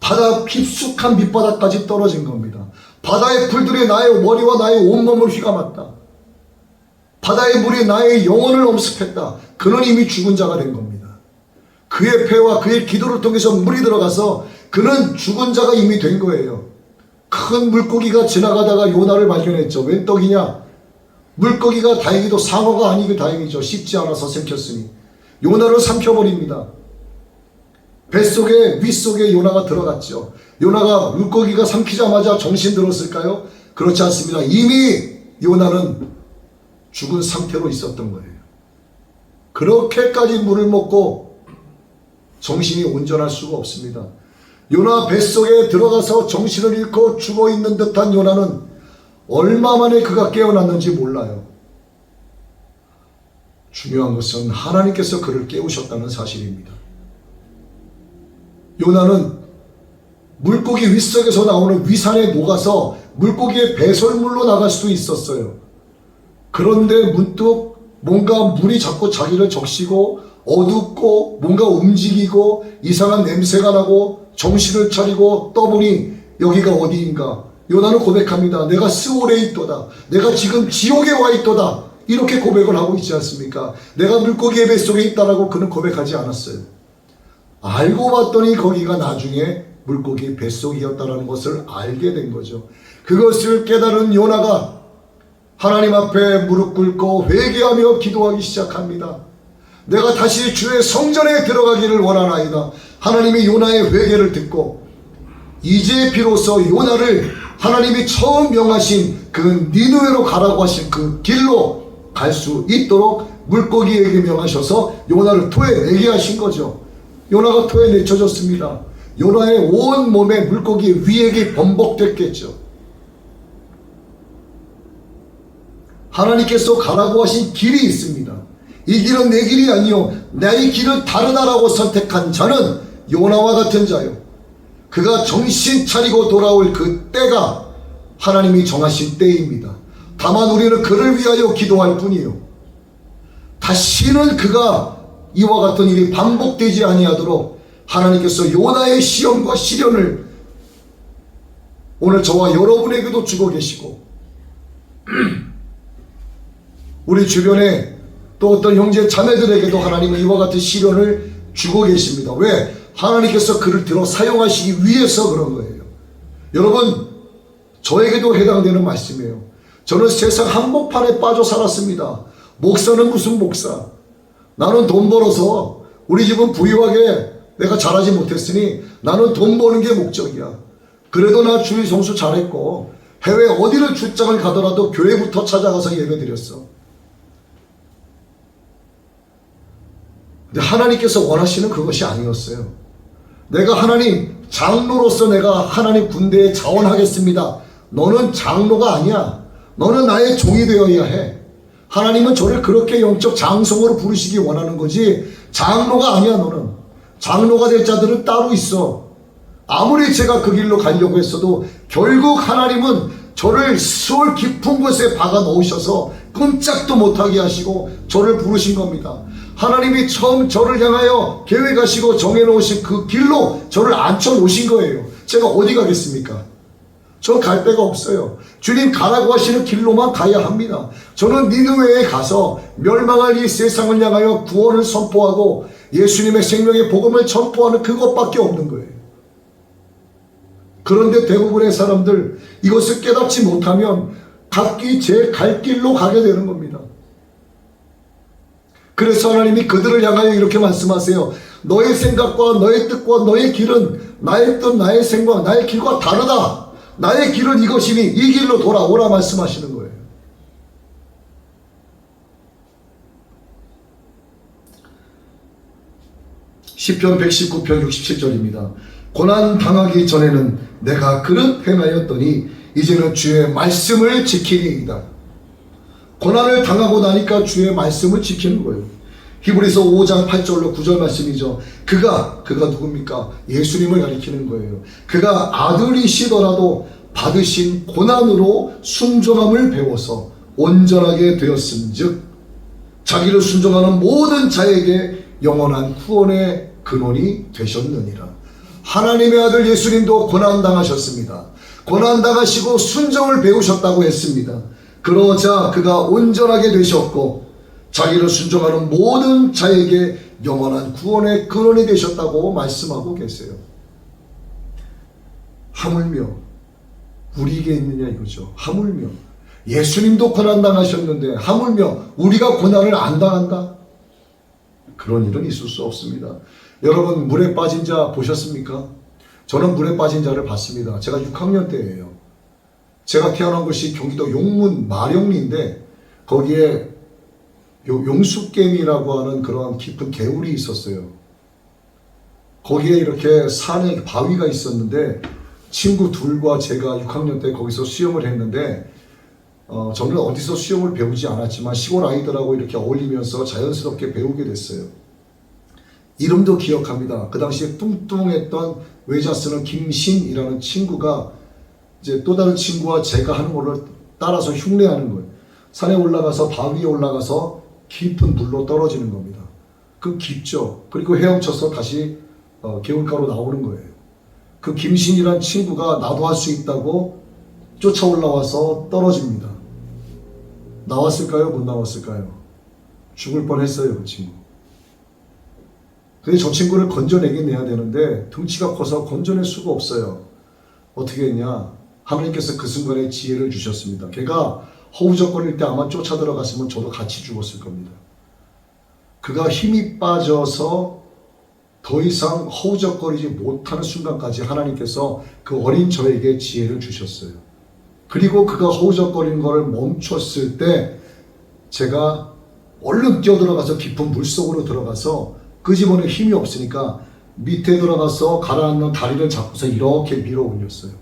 바다 깊숙한 밑바닥까지 떨어진 겁니다. 바다의 풀들이 나의 머리와 나의 온몸을 휘감았다. 바다의 물이 나의 영혼을 엄습했다. 그는 이미 죽은 자가 된 겁니다. 그의 폐와 그의 기도를 통해서 물이 들어가서 그는 죽은 자가 이미 된 거예요. 큰 물고기가 지나가다가 요나를 발견했죠. 웬 떡이냐? 물고기가 다행히도 상어가 아니고 다행이죠. 씹지 않아서 삼켰으니. 요나를 삼켜버립니다. 뱃속에 윗속에 요나가 들어갔죠. 요나가 물고기가 삼키자마자 정신 들었을까요? 그렇지 않습니다. 이미 요나는 죽은 상태로 있었던 거예요. 그렇게까지 물을 먹고 정신이 온전할 수가 없습니다. 요나 뱃속에 들어가서 정신을 잃고 죽어있는 듯한 요나는 얼마 만에 그가 깨어났는지 몰라요. 중요한 것은 하나님께서 그를 깨우셨다는 사실입니다. 요나는 물고기 윗속에서 나오는 위산에 녹아서 물고기의 배설물로 나갈 수도 있었어요. 그런데 문득 뭔가 물이 자꾸 자기를 적시고 어둡고 뭔가 움직이고 이상한 냄새가 나고 정신을 차리고 떠보니 여기가 어디인가. 요나는 고백합니다. 내가 스올에 있도다. 내가 지금 지옥에 와 있도다. 이렇게 고백을 하고 있지 않습니까? 내가 물고기의 뱃속에 있다라고 그는 고백하지 않았어요. 알고 봤더니 거기가 나중에 물고기 뱃속이었다는 것을 알게 된 거죠. 그것을 깨달은 요나가 하나님 앞에 무릎 꿇고 회개하며 기도하기 시작합니다. 내가 다시 주의 성전에 들어가기를 원하나이다. 하나님이 요나의 회개를 듣고 이제 비로소 요나를 하나님이 처음 명하신 그 니느웨로 가라고 하신 그 길로 갈 수 있도록 물고기에게 명하셔서 요나를 토해내게 하신 거죠. 요나가 토해내쳐졌습니다. 요나의 온 몸에 물고기 위액이 범벅됐겠죠. 하나님께서 가라고 하신 길이 있습니다. 이 길은 내 길이 아니요 나의 길은 다르다라고 선택한 자는 요나와 같은 자요. 그가 정신 차리고 돌아올 그 때가 하나님이 정하신 때입니다. 다만 우리는 그를 위하여 기도할 뿐이요. 다시는 그가 이와 같은 일이 반복되지 아니하도록 하나님께서 요나의 시험과 시련을 오늘 저와 여러분에게도 주고 계시고 우리 주변에 또 어떤 형제 자매들에게도 하나님은 이와 같은 시련을 주고 계십니다. 왜? 하나님께서 그를 들어 사용하시기 위해서 그런 거예요. 여러분, 저에게도 해당되는 말씀이에요. 저는 세상 한복판에 빠져 살았습니다. 목사는 무슨 목사? 나는 돈 벌어서 우리 집은 부유하게 내가 잘하지 못했으니 나는 돈 버는 게 목적이야. 그래도 나 주일 성수 잘했고 해외 어디를 출장을 가더라도 교회부터 찾아가서 예배 드렸어. 근데 하나님께서 원하시는 그것이 아니었어요. 내가 하나님 장로로서 내가 하나님 군대에 자원하겠습니다. 너는 장로가 아니야. 너는 나의 종이 되어야 해. 하나님은 저를 그렇게 영적 장성으로 부르시기 원하는 거지 장로가 아니야. 너는 장로가 될 자들은 따로 있어. 아무리 제가 그 길로 가려고 했어도 결국 하나님은 저를 수월 깊은 곳에 박아 넣으셔서 끔짝도 못하게 하시고 저를 부르신 겁니다. 하나님이 처음 저를 향하여 계획하시고 정해놓으신 그 길로 저를 앉혀놓으신 거예요. 제가 어디 가겠습니까? 전 갈 데가 없어요. 주님 가라고 하시는 길로만 가야 합니다. 저는 니느웨에 가서 멸망할 이 세상을 향하여 구원을 선포하고 예수님의 생명의 복음을 전포하는 그것밖에 없는 거예요. 그런데 대부분의 사람들 이것을 깨닫지 못하면 각기 제 갈 길로 가게 되는 겁니다. 그래서 하나님이 그들을 향하여 이렇게 말씀하세요. 너의 생각과 너의 뜻과 너의 길은 나의 뜻, 나의 생각, 나의 길과 다르다. 나의 길은 이것이니 이 길로 돌아오라 말씀하시는 거예요. 시편 119편 67절입니다. 고난 당하기 전에는 내가 그릇 행하였더니 이제는 주의 말씀을 지키리이다. 고난을 당하고 나니까 주의 말씀을 지키는 거예요. 히브리서 5장 8절로 9절 말씀이죠. 그가 누굽니까? 예수님을 가리키는 거예요. 그가 아들이시더라도 받으신 고난으로 순종함을 배워서 온전하게 되었은즉 자기를 순종하는 모든 자에게 영원한 구원의 근원이 되셨느니라. 하나님의 아들 예수님도 고난당하셨습니다. 고난당하시고 순종을 배우셨다고 했습니다. 그러자 그가 온전하게 되셨고 자기를 순종하는 모든 자에게 영원한 구원의 근원이 되셨다고 말씀하고 계세요. 하물며 우리에게 있느냐 이거죠. 하물며 예수님도 고난당하셨는데 하물며 우리가 고난을 안 당한다? 그런 일은 있을 수 없습니다. 여러분 물에 빠진 자 보셨습니까? 저는 물에 빠진 자를 봤습니다. 제가 6학년 때예요. 제가 태어난 곳이 경기도 용문 마령리인데 거기에 용수개미라고 하는 그런 깊은 개울이 있었어요. 거기에 이렇게 산에 바위가 있었는데 친구 둘과 제가 6학년 때 거기서 수영을 했는데 저는 어디서 수영을 배우지 않았지만 시골 아이들하고 이렇게 어울리면서 자연스럽게 배우게 됐어요. 이름도 기억합니다. 그 당시에 뚱뚱했던 외자 쓰는 김신이라는 친구가 이제 또 다른 친구와 제가 하는 거를 따라서 흉내하는 거예요. 산에 올라가서 바위에 올라가서 깊은 물로 떨어지는 겁니다. 그 깊죠. 그리고 헤엄쳐서 다시 개울가로 나오는 거예요. 그 김신이란 친구가 나도 할 수 있다고 쫓아 올라와서 떨어집니다. 나왔을까요? 못 나왔을까요? 죽을 뻔했어요, 그 친구. 근데 저 친구를 건져내긴 내야 되는데 등치가 커서 건져낼 수가 없어요. 어떻게 했냐? 하나님께서 그 순간에 지혜를 주셨습니다. 걔가 허우적거릴 때 아마 쫓아 들어갔으면 저도 같이 죽었을 겁니다. 그가 힘이 빠져서 더 이상 허우적거리지 못하는 순간까지 하나님께서 그 어린 저에게 지혜를 주셨어요. 그리고 그가 허우적거리는 것을 멈췄을 때 제가 얼른 뛰어들어가서 깊은 물속으로 들어가서 끄집어낼 힘이 없으니까 밑에 들어가서 가라앉는 다리를 잡고서 이렇게 밀어 올렸어요.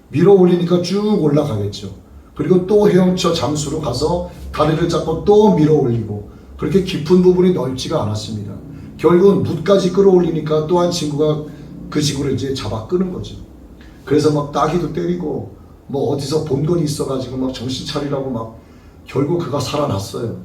밀어 올리니까 쭉 올라가겠죠. 그리고 또 헤엄쳐 잠수로 가서 다리를 잡고 또 밀어 올리고, 그렇게 깊은 부분이 넓지가 않았습니다. 결국은 뭇까지 끌어올리니까 또 한 친구가 그 친구를 이제 잡아 끄는 거죠. 그래서 막 따귀도 때리고 뭐 어디서 본 건 있어가지고 막 정신 차리라고 막, 결국 그가 살아났어요.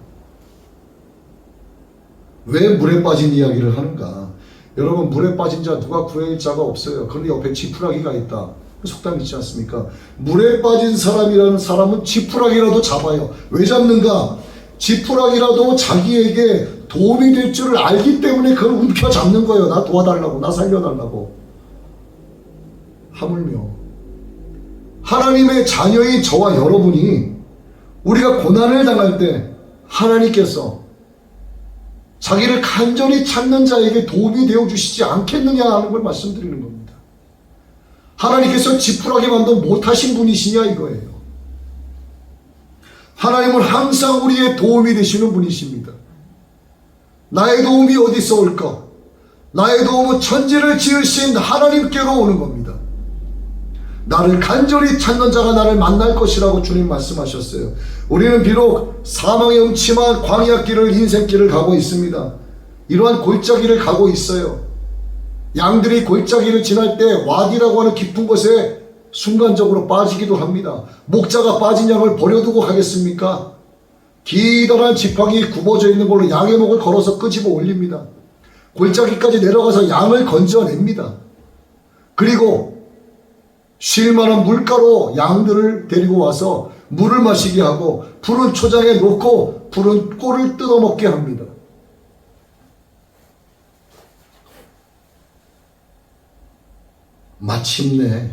왜 물에 빠진 이야기를 하는가? 여러분, 물에 빠진 자 누가 구해낼 자가 없어요. 그런데 옆에 지푸라기가 있다. 속담 있지 않습니까? 물에 빠진 사람이라는 사람은 지푸라기라도 잡아요. 왜 잡는가? 지푸라기라도 자기에게 도움이 될 줄을 알기 때문에 그걸 움켜 잡는 거예요. 나 도와달라고, 나 살려달라고. 하물며 하나님의 자녀인 저와 여러분이 우리가 고난을 당할 때 하나님께서 자기를 간절히 찾는 자에게 도움이 되어 주시지 않겠느냐 하는 걸 말씀드리는 겁니다. 하나님께서 지푸라기만도 못하신 분이시냐 이거예요. 하나님은 항상 우리의 도움이 되시는 분이십니다. 나의 도움이 어디서 올까? 나의 도움은 천지를 지으신 하나님께로 오는 겁니다. 나를 간절히 찾는 자가 나를 만날 것이라고 주님 말씀하셨어요. 우리는 비록 사망의 음침한 광야길을, 인생길을 가고 있습니다. 이러한 골짜기를 가고 있어요. 양들이 골짜기를 지날 때 와디라고 하는 깊은 곳에 순간적으로 빠지기도 합니다. 목자가 빠진 양을 버려두고 가겠습니까? 기다란 지팡이 굽어져 있는 걸로 양의 목을 걸어서 끄집어 올립니다. 골짜기까지 내려가서 양을 건져냅니다. 그리고 쉴만한 물가로 양들을 데리고 와서 물을 마시게 하고 푸른 초장에 놓고 푸른 꼴을 뜯어먹게 합니다. 마침내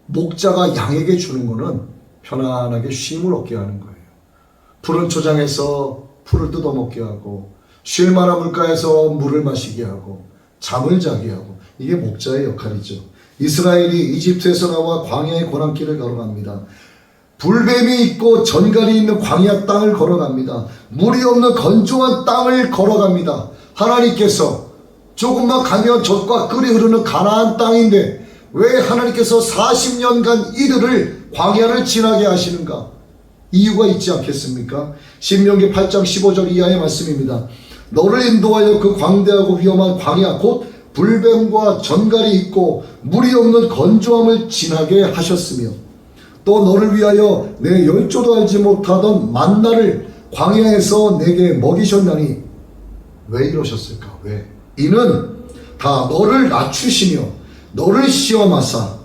목자가 양에게 주는 것은 편안하게 쉼을 얻게 하는 거예요. 푸른 초장에서 풀을 뜯어먹게 하고 쉴만한 물가에서 물을 마시게 하고 잠을 자게 하고, 이게 목자의 역할이죠. 이스라엘이 이집트에서 나와 광야의 고난길을 걸어갑니다. 불뱀이 있고 전갈이 있는 광야 땅을 걸어갑니다. 물이 없는 건조한 땅을 걸어갑니다. 하나님께서 조금만 가면 젖과 꿀이 흐르는 가나안 땅인데 왜 하나님께서 40년간 이들을 광야를 지나게 하시는가? 이유가 있지 않겠습니까? 신명기 8장 15절 이하의 말씀입니다. 너를 인도하여 그 광대하고 위험한 광야 곧 불뱀과 전갈이 있고 물이 없는 건조함을 지나게 하셨으며, 또 너를 위하여 내 열조도 알지 못하던 만나를 광야에서 내게 먹이셨나니. 왜 이러셨을까? 왜? 이는 다 너를 낮추시며 너를 시험하사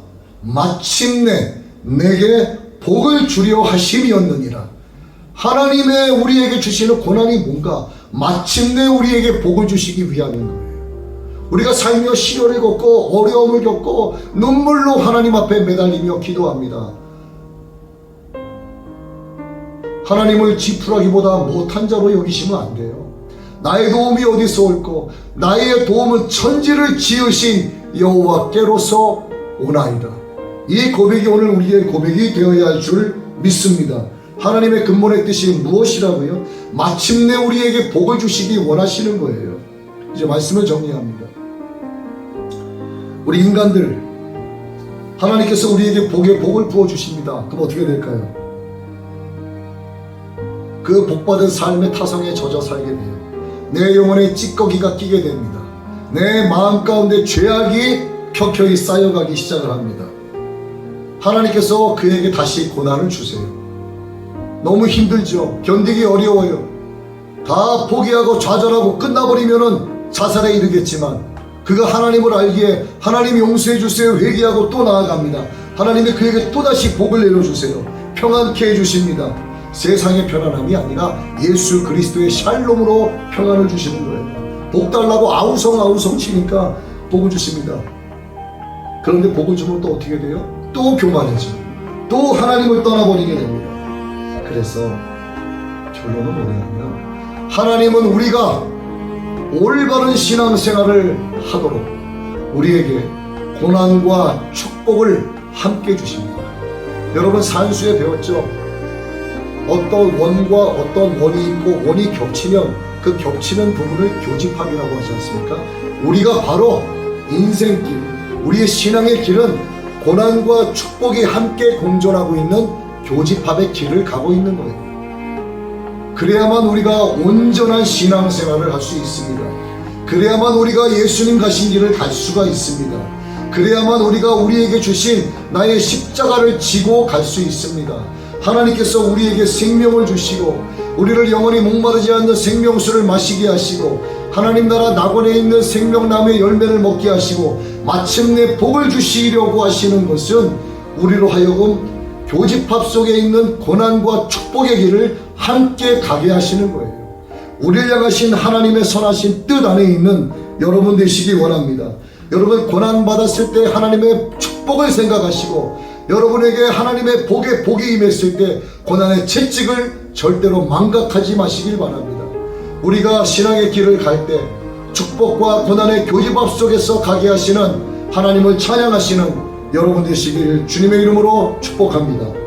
마침내 내게 복을 주려 하심이었느니라. 하나님의 우리에게 주시는 고난이 뭔가? 마침내 우리에게 복을 주시기 위함인 거예요. 우리가 살며 시련을 겪고 어려움을 겪고 눈물로 하나님 앞에 매달리며 기도합니다. 하나님을 지푸라기보다 못한 자로 여기시면 안 돼요. 나의 도움이 어디서 올까? 나의 도움은 천지를 지으신 여호와께로서 오나이다. 이 고백이 오늘 우리의 고백이 되어야 할 줄 믿습니다. 하나님의 근본의 뜻이 무엇이라고요? 마침내 우리에게 복을 주시기 원하시는 거예요. 이제 말씀을 정리합니다. 우리 인간들, 하나님께서 우리에게 복을 부어주십니다. 그럼 어떻게 될까요? 그 복받은 삶의 타성에 젖어 살게 돼요. 내 영혼에 찌꺼기가 끼게 됩니다. 내 마음 가운데 죄악이 켜켜이 쌓여가기 시작을 합니다. 하나님께서 그에게 다시 고난을 주세요. 너무 힘들죠. 견디기 어려워요. 다 포기하고 좌절하고 끝나버리면은 자살에 이르겠지만 그가 하나님을 알기에 하나님 용서해 주세요 회개하고 또 나아갑니다. 하나님이 그에게 또다시 복을 내려주세요. 평안케 해주십니다. 세상의 편안함이 아니라 예수 그리스도의 샬롬으로 평안을 주시는 거예요. 복 달라고 아우성 치니까 복을 주십니다. 그런데 복을 주면 또 어떻게 돼요? 또 교만해지고 또 하나님을 떠나버리게 됩니다. 그래서 결론은 뭐냐면, 하나님은 우리가 올바른 신앙생활을 하도록 우리에게 고난과 축복을 함께 주십니다. 여러분 산수에 배웠죠? 어떤 원과 어떤 원이 있고 원이 겹치면 그 겹치는 부분을 교집합이라고 하지 않습니까? 우리가 바로 인생길, 우리의 신앙의 길은 고난과 축복이 함께 공존하고 있는 교집합의 길을 가고 있는 거예요. 그래야만 우리가 온전한 신앙생활을 할 수 있습니다. 그래야만 우리가 예수님 가신 길을 갈 수가 있습니다. 그래야만 우리가 우리에게 주신 나의 십자가를 지고 갈 수 있습니다. 하나님께서 우리에게 생명을 주시고 우리를 영원히 목마르지 않는 생명수를 마시게 하시고 하나님 나라 낙원에 있는 생명나무의 열매를 먹게 하시고 마침내 복을 주시려고 하시는 것은 우리로 하여금 교집합 속에 있는 고난과 축복의 길을 함께 가게 하시는 거예요. 우리를 향하신 하나님의 선하신 뜻 안에 있는 여러분 되시기 원합니다. 여러분 고난받았을 때 하나님의 축복을 생각하시고 여러분에게 하나님의 복이 임했을 때 고난의 채찍을 절대로 망각하지 마시길 바랍니다. 우리가 신앙의 길을 갈 때 축복과 고난의 교집합 속에서 가게 하시는 하나님을 찬양하시는 여러분 되시길 주님의 이름으로 축복합니다.